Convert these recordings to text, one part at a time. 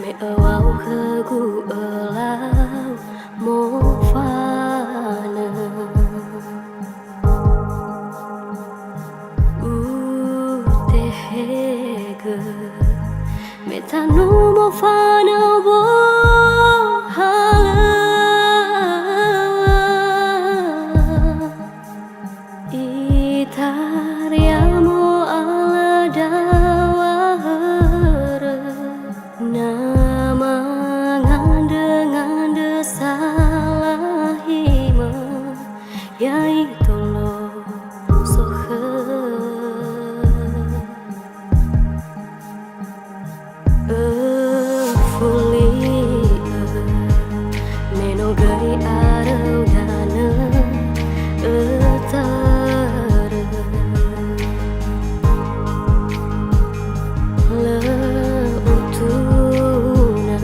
Mẹ áo khơ gu ở lao mô pha nơ te he gơ mẹ ta nu mô pha nơ bố ha lơ itariamo ala dawahara nama ngande salahima yai tolo sohe fully meno gai arau dana etara le utuna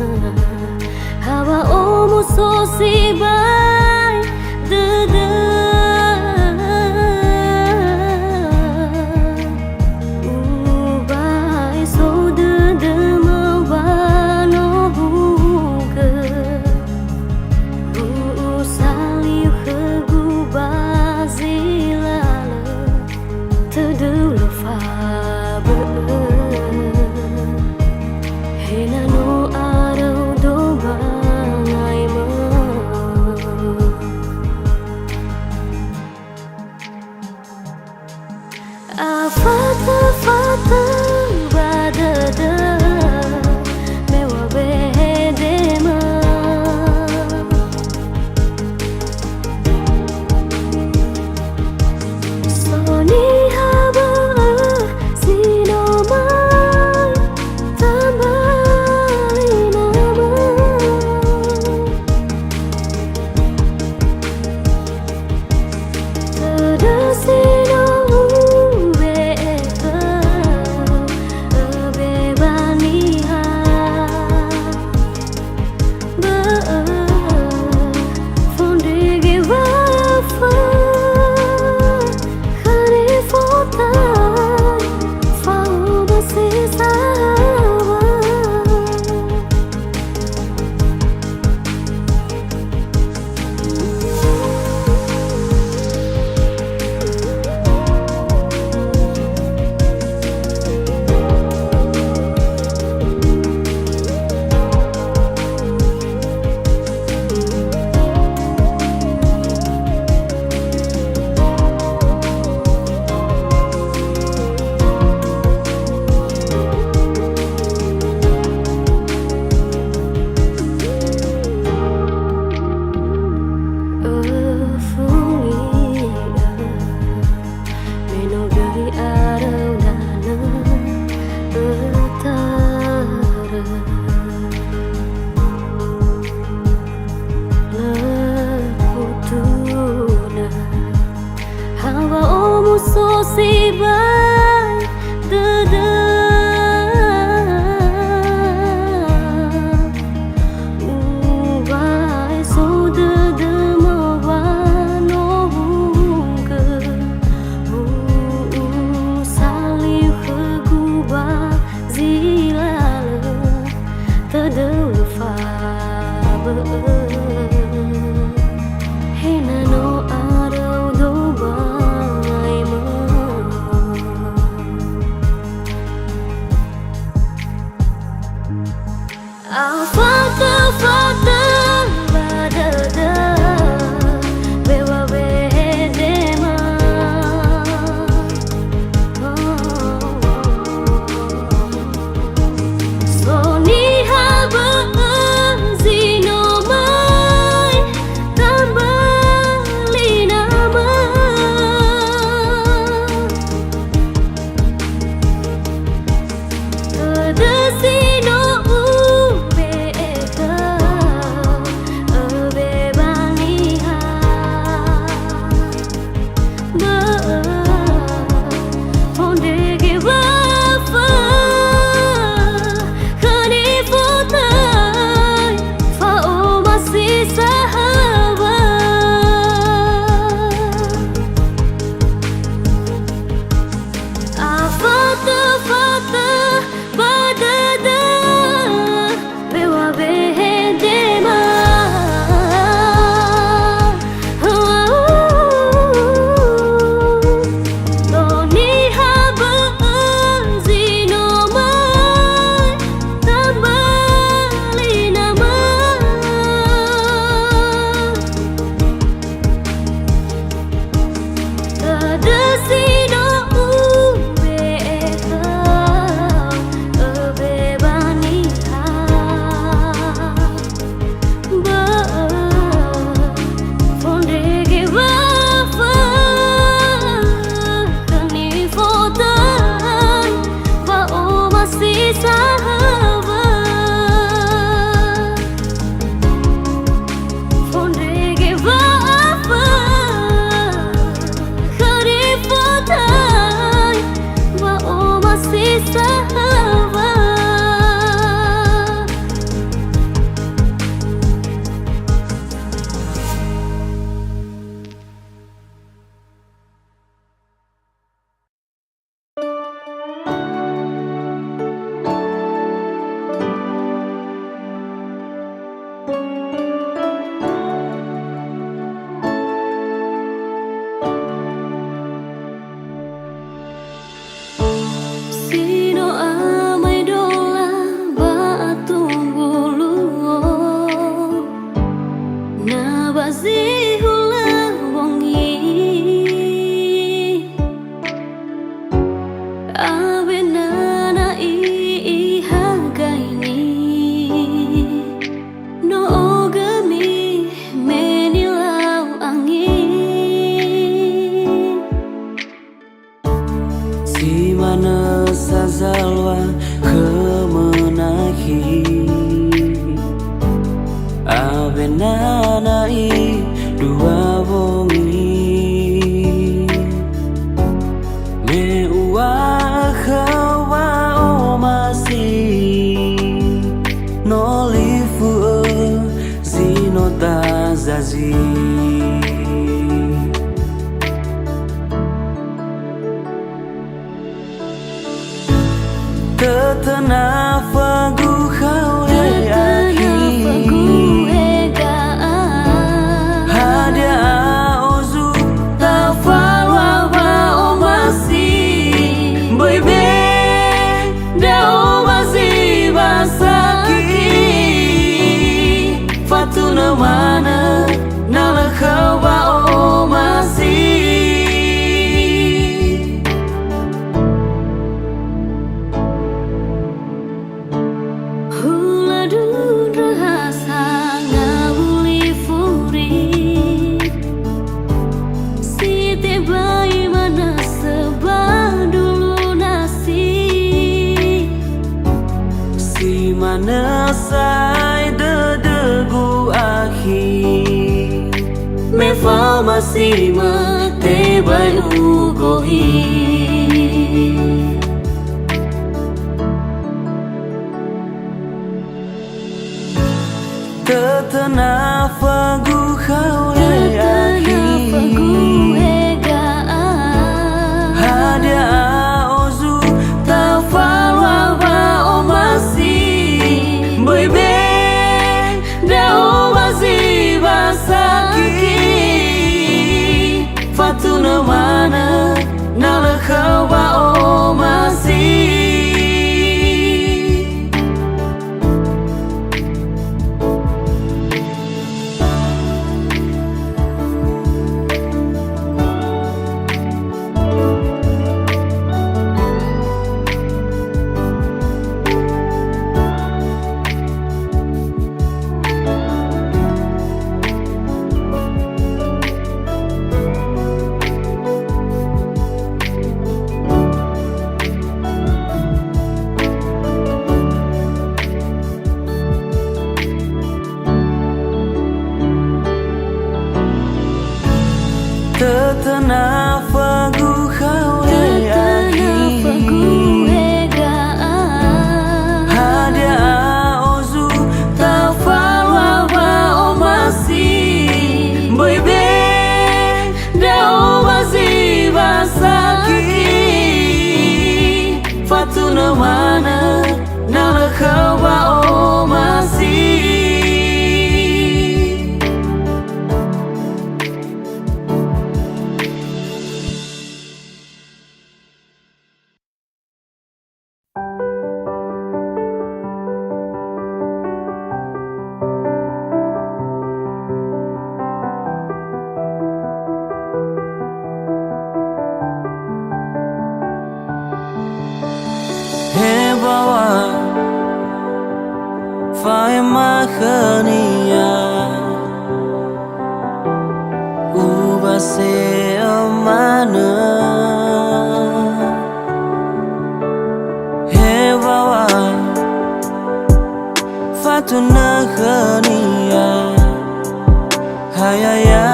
hawa omu sosi bai de ubai so de mawano buke saliu khegu bazilala tedulu fa henano arau doba ngai ma afata fata badada mewa bedema soni haba sinomai tambai nama terdesino ubeka bebaniha be fondege wafa kharifotai fau basisawa hawa omu sosi bai de ubai so de mawano buke Sino amai dola batung bulu na bazi hula wongi abenana I hagaini no ogami menilau angin si mana sazalwa kemenahi abenana I dua bongi me ua khawa o masih no lifu zino ta zazi tetena fagu kau hadia ozu tafalwa ba o masih baby da o masih basaki fatuna mana nala khawa o masih huladun rahasa ngabuli furi site bayi mana sebadulu nasi si mana sai dedegu akhir me masih mate bai ugohi tetena fagu kau hadia ozu tafalwa ba o masih baby da o masih basaki fatuna mana nala khawa o masih tetena fagu kau hadia ozu tafalwa ba o masih baby da o masih basaki fatuna mana nala khawa o masih bawa fai makhania ubase amana he bawa fatuna khania hayaya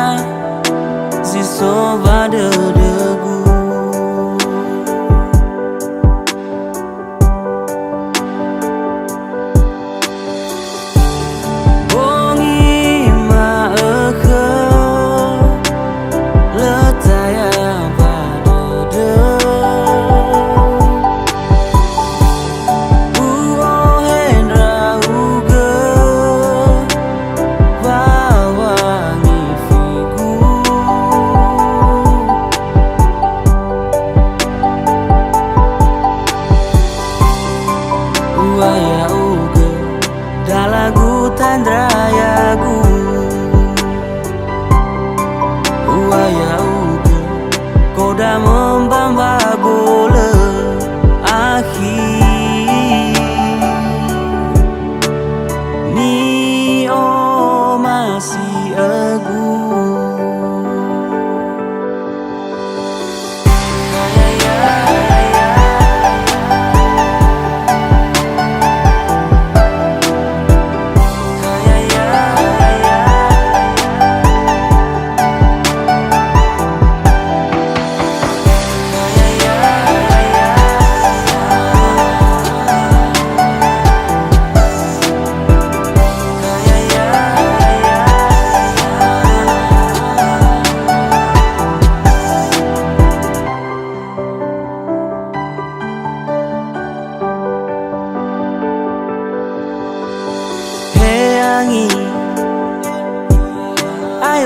ziso bade degu good.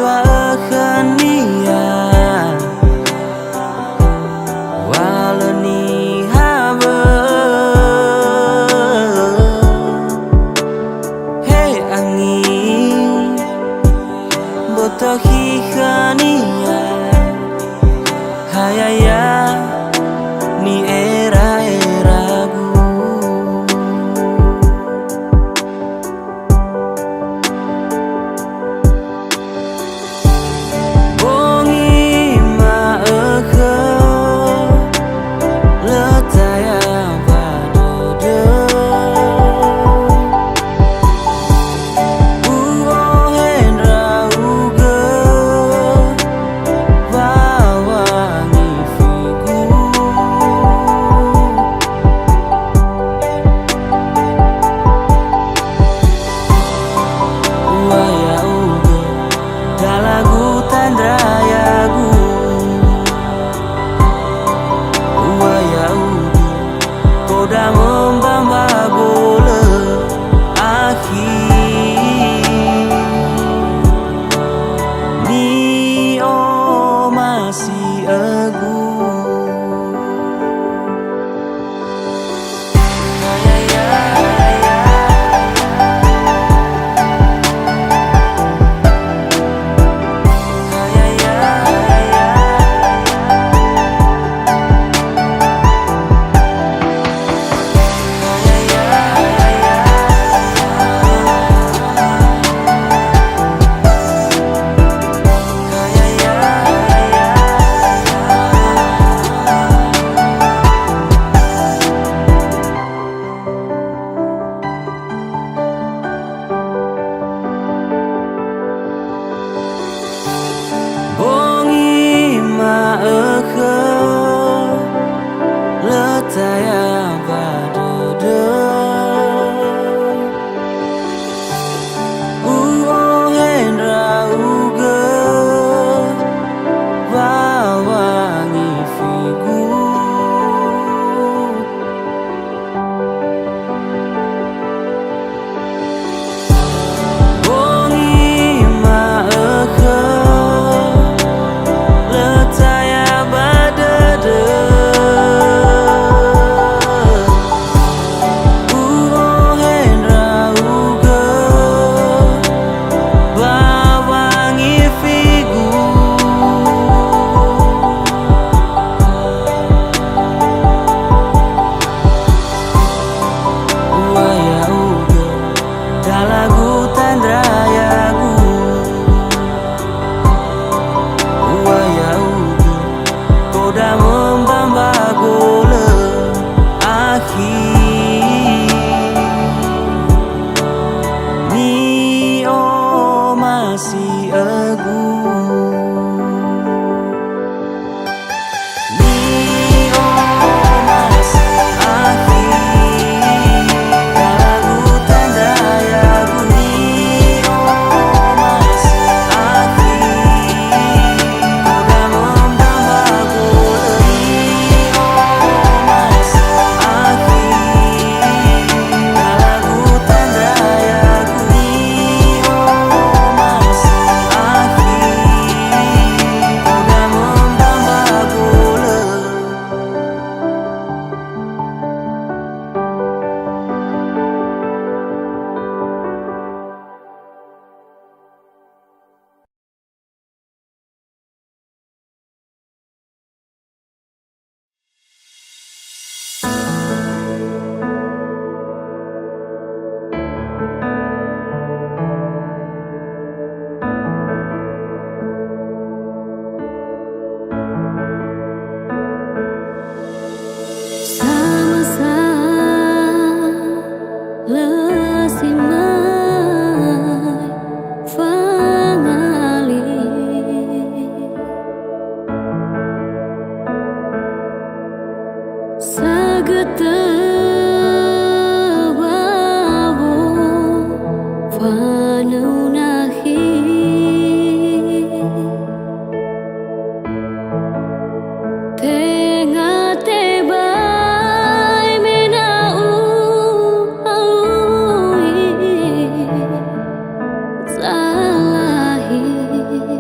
wa khania walani habe hey angin botohi khania hayaya ni era-eragu Koda membamba bola akhir ni o masih agu letaya badada hendra uga bawangi figu bongi maaka letaya badada Koda membamba bola akhir ni o masih agu salahi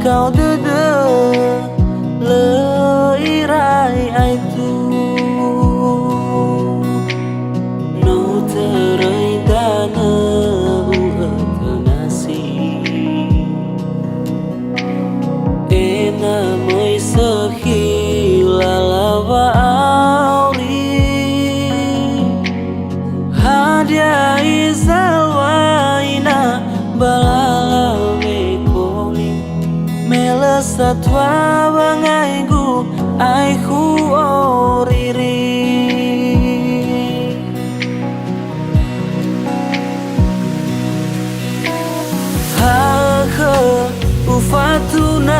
kau dede leirai ai tu no terai dana uatanasi ena moi sehila lava auri hadia izalwaina balalawe koli melesatwa bangaigu aiku oriri haka ufatuna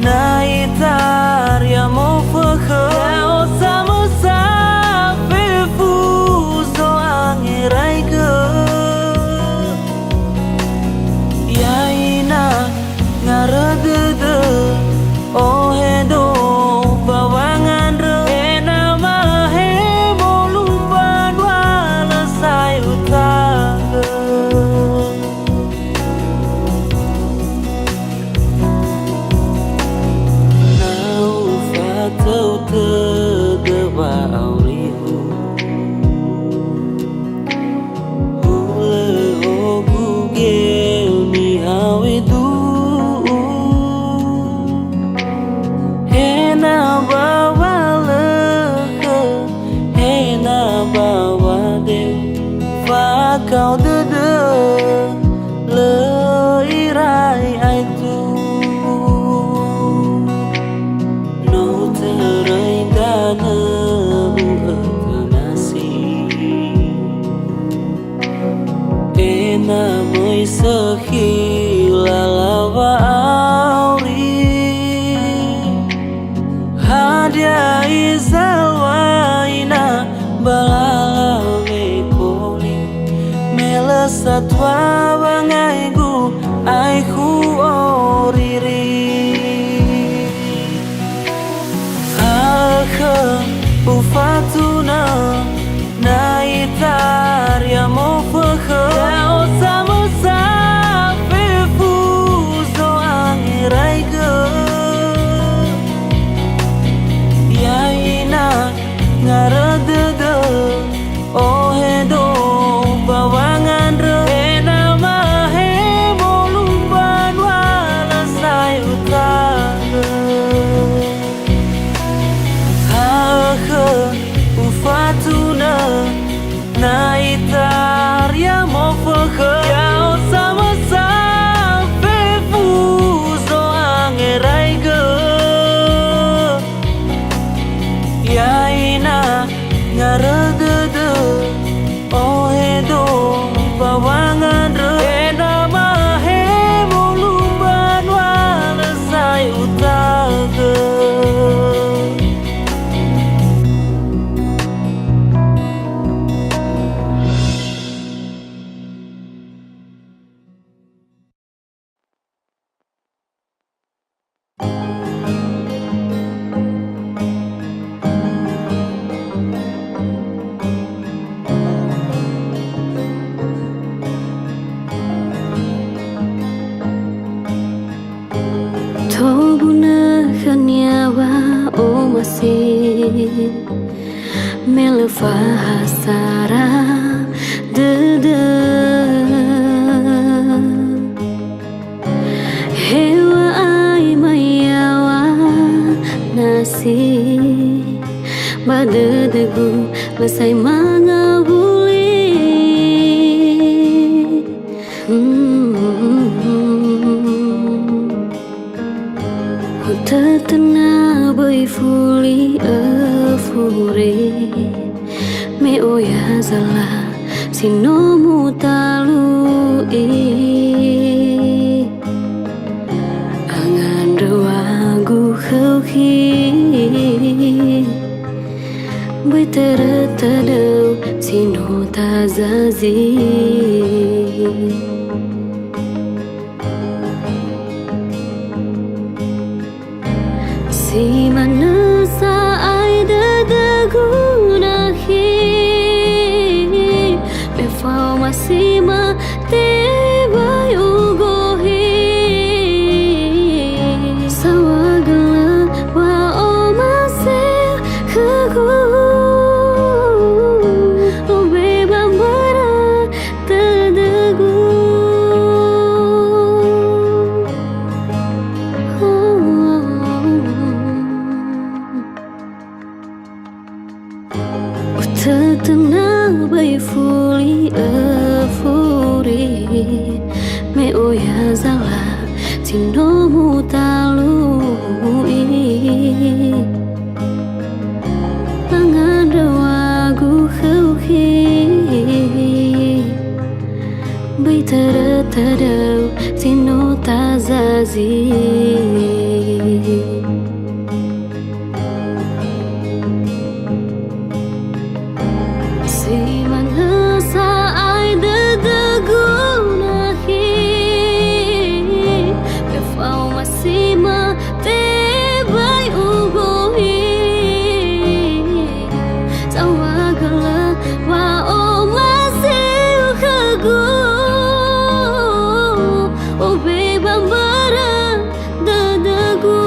naitar ya mofaka sama sabe fuzo angirai ke yaina ngaredede oh hedo bawangan re enama he molumban wala sai utaga nau fatau tegeba aurihu hule ogu gel ni hawidu hena bawa leke hena bawa deu fakau dede leirai ai tu no terai dana uatanasi ena moi sehila lava auri hadia izalwaina balalawe koli melesatwa bangaigu aiku oriri haka ufatuna naitar ya mofaka sama sabe fuzo angirai ke yaina ngaredede oh hedo bawangan re enama he molumban wala sai utaga haka ufatuna naitar ya mofaka sama sabe fuzo angirai ke yaina ngaredede oh hedo bawangan re enama he molumban wala sai utaga Tobuna nyawa o masih melefa hasara dede hewa ai mayawa nasi badedegu lesai mangabuli Tetena bai fuli afure me oya zala sinomu talui angan rawagu khauki bai teretadau sino tazazi si mana saai dadagunahi befau masih ma te bai ugohi mu talui Tangan rawagu khauhi Bai tadau sino tazazi Si manasa ay dadagunahi Befau masima tebay ugohi Tawagala wa o masiu kagu O bebambara dadagu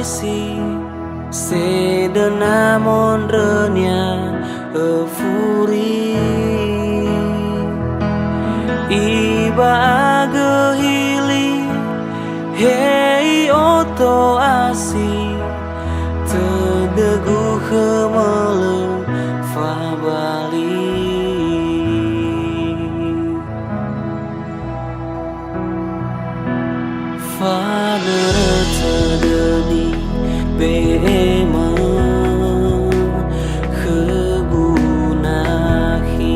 si se de namon renya furi iba agehili hei oto asi tedegu kemele fabali Faner tedeni bema kebunahi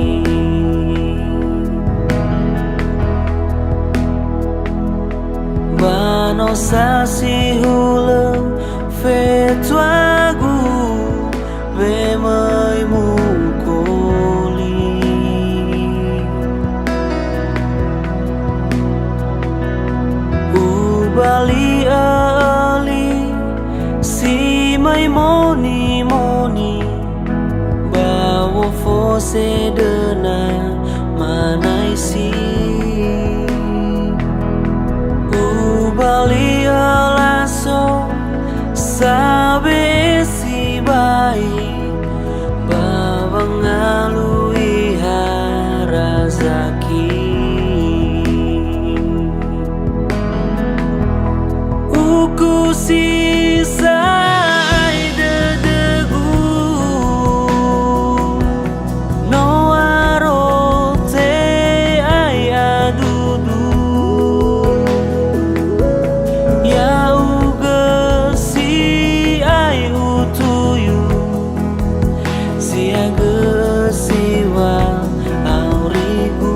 Bano sasi hule fetwagu bemai mukoli Ubali ali si mai moni moni bawo fose dena manai si Ubali alaso sabe si bai bawang alui harazaki Uku sisai dedegu no arote ai adudu ya ugesi ai utuyu si agesiwa aurigu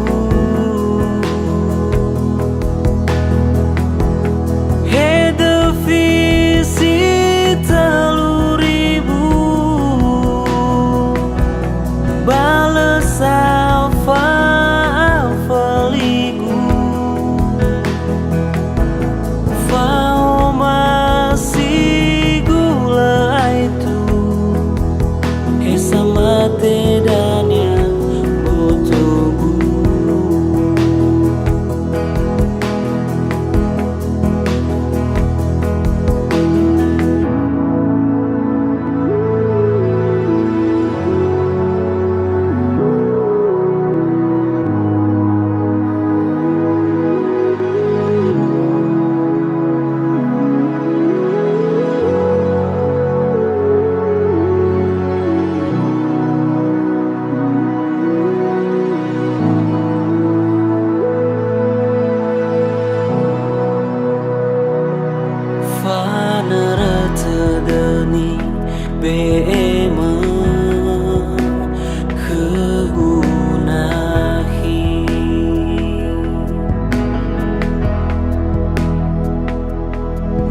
dan yang butuhku Tedeni bema kegunahi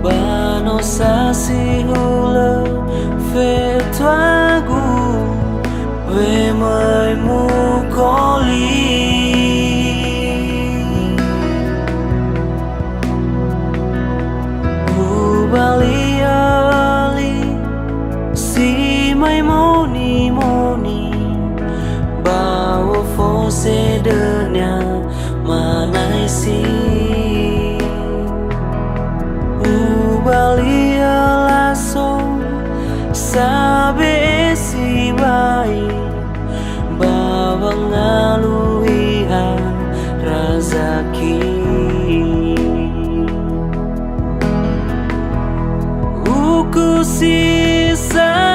Bano sasi hule fetwagu bemai mukoli Ubali si mai moni moni bawo fose denya manai si Ubali alaso sabe si bai bawang alui razaki Uku sisa